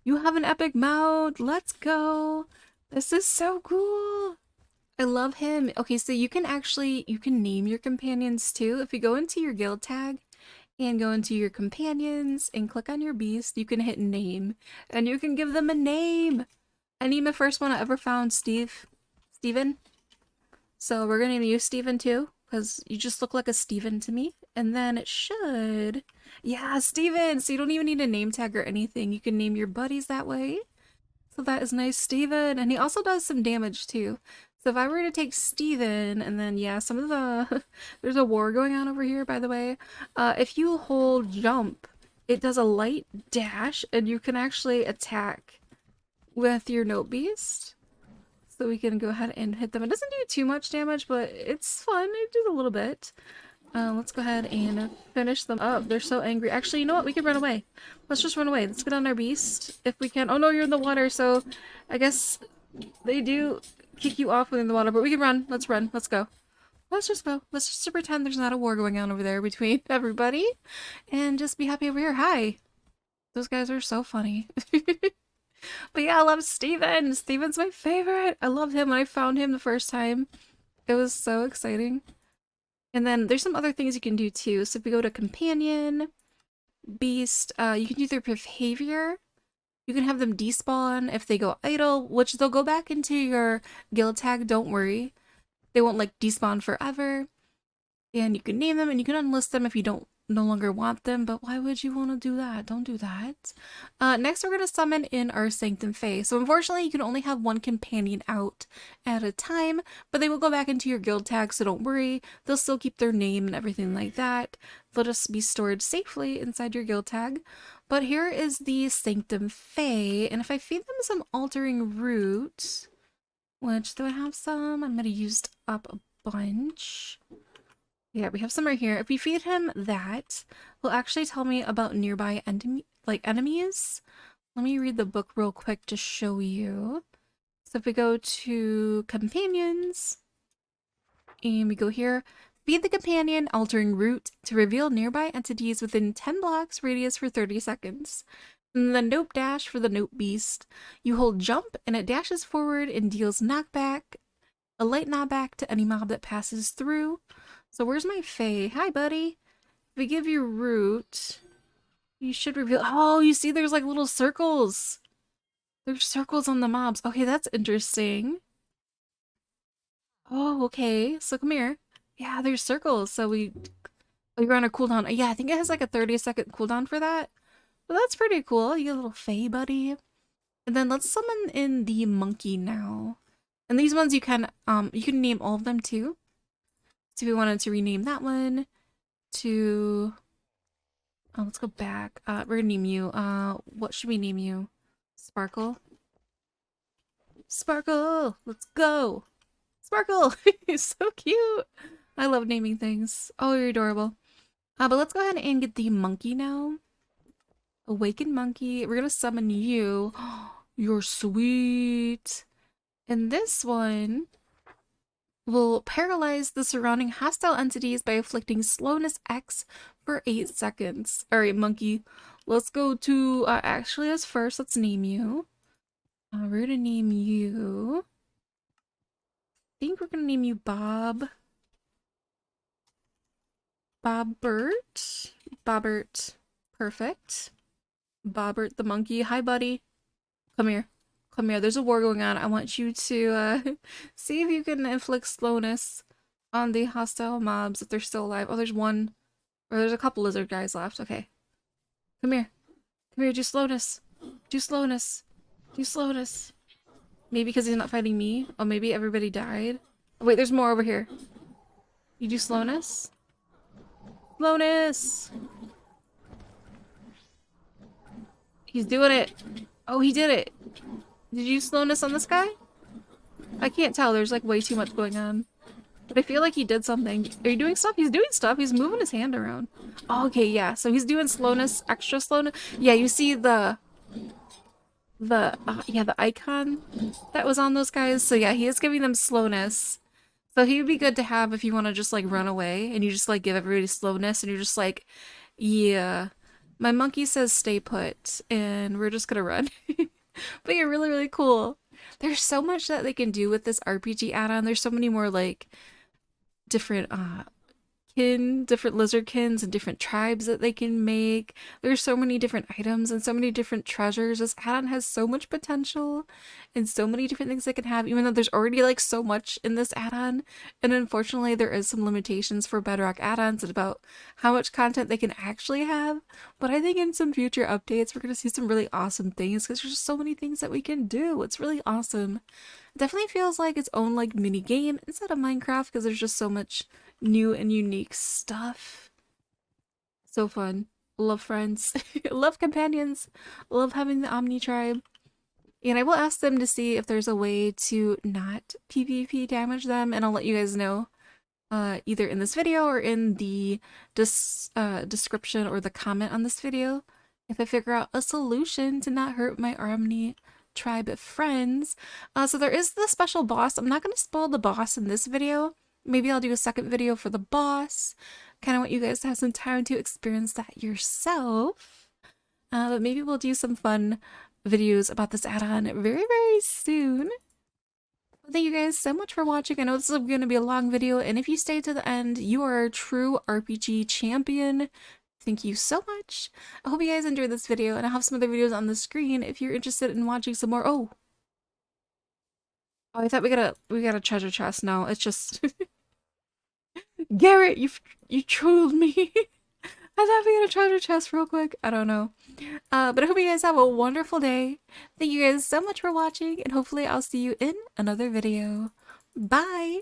You have an epic mount. Let's go. This is so cool. I love him. Okay, so you can name your companions too. If you go into your guild tag and go into your companions and click on your beast, you can hit name and you can give them a name. I named the first one I ever found Steven. So we're gonna name you Steven too, because you just look like a Steven to me. And then it should, yeah, Steven. So you don't even need a name tag or anything. You can name your buddies that way. So that is nice, Steven. And he also does some damage too. So if I were to take Steven, and then yeah, some of the there's a war going on over here, by the way. If you hold jump, it does a light dash, and you can actually attack with your Note Beast. So we can go ahead and hit them. It doesn't do too much damage, but it's fun. It does a little bit. Let's go ahead and finish them up. They're so angry. Actually, you know what? We can run away. Let's just run away. Let's get on our beast if we can. Oh no, you're in the water, so I guess they do kick you off within the water, but we can run. Let's run. Let's go. Let's just go. Let's just pretend there's not a war going on over there between everybody and just be happy over here. Hi. Those guys are so funny. But yeah, I love Steven. Steven's my favorite. I loved him when I found him the first time. It was so exciting. And then there's some other things you can do too. So if we go to Companion, Beast, you can do their behavior. You can have them despawn if they go idle, which they'll go back into your guild tag, don't worry. They won't like despawn forever. And you can name them and you can unlist them if you don't no longer want them, but why would you want to do that? Don't do that. Next we're going to summon in our Sanctum Fae. So unfortunately you can only have one companion out at a time, but they will go back into your guild tag, so don't worry. They'll still keep their name and everything like that. They'll just be stored safely inside your guild tag. But here is the Sanctum Fae, and if I feed them some altering root, which do I have some? I might have used up a bunch. Yeah, we have some right here. If we feed him that, will actually tell me about nearby enemies. Let me read the book real quick to show you. So if we go to companions, and we go here, feed the companion altering root to reveal nearby entities within 10 blocks radius for 30 seconds. And the Nope Dash for the Nope Beast. You hold jump and it dashes forward and deals knockback, a light knockback to any mob that passes through. So where's my Fae? Hi, buddy. If we give you root, you should reveal. Oh, you see there's like little circles. There's circles on the mobs. Okay, that's interesting. Oh, okay. So come here. Yeah, there's circles. So you're on a cooldown. Yeah, I think it has like a 30-second cooldown for that. But that's pretty cool. You get a little Fae buddy. And then let's summon in the monkey now. And these ones you can name all of them too. So if we wanted to rename that one to, oh, let's go back. We're gonna name you, what should we name you? Sparkle? Sparkle! Let's go! Sparkle! You're so cute! I love naming things. Oh, you're adorable. But let's go ahead and get the monkey now. Awakened monkey. We're gonna summon you. You're sweet! And this one will paralyze the surrounding hostile entities by inflicting slowness X for 8 seconds. Alright, monkey. Let's go to, actually as first, let's name you. We're gonna name you, I think we're gonna name you Bob. Bobbert. Bobbert. Perfect. Bobbert the monkey. Hi, buddy. Come here. Come here, there's a war going on. I want you to see if you can inflict slowness on the hostile mobs if they're still alive. Oh, there's one. Or there's a couple lizard guys left. Okay. Come here. Come here, do slowness. Do slowness. Do slowness. Maybe because he's not fighting me. Oh, maybe everybody died. Oh, wait, there's more over here. You do slowness? Slowness! He's doing it. Oh, he did it. Did you slowness on this guy? I can't tell. There's like way too much going on. But I feel like he did something. Are you doing stuff? He's doing stuff. He's moving his hand around. Oh, okay, yeah. So he's doing slowness, extra slowness. Yeah, you see the icon that was on those guys. So yeah, he is giving them slowness. So he would be good to have if you want to just like run away and you just like give everybody slowness and you're just like, yeah, my monkey says stay put and we're just gonna run. But you're really, really cool. There's so much that they can do with this RPG add-on. There's so many more like different different lizardkins and different tribes that they can make. There's so many different items and so many different treasures. This add-on has so much potential and so many different things they can have, even though there's already like so much in this add-on. And unfortunately there is some limitations for Bedrock add-ons about how much content they can actually have. But I think in some future updates we're going to see some really awesome things because there's just so many things that we can do. It's really awesome. It definitely feels like its own like mini game instead of Minecraft because there's just so much new and unique stuff. So fun. Love friends. Love companions. Love having the Omni tribe. And I will ask them to see if there's a way to not PvP damage them, and I'll let you guys know either in this video or in the description or the comment on this video if I figure out a solution to not hurt my Omni tribe friends. So there is the special boss. I'm not going to spoil the boss in this video. Maybe I'll do a second video for the boss. Kind of want you guys to have some time to experience that yourself. But maybe we'll do some fun videos about this add-on very, very soon. Thank you guys so much for watching. I know this is going to be a long video, and if you stay to the end, you are a true RPG champion. Thank you so much. I hope you guys enjoyed this video, and I'll have some other videos on the screen if you're interested in watching some more. Oh, I thought we got a treasure chest now. It's just Garrett, you trolled me. I thought we got a treasure chest real quick. I don't know. But I hope you guys have a wonderful day. Thank you guys so much for watching, and hopefully I'll see you in another video. Bye!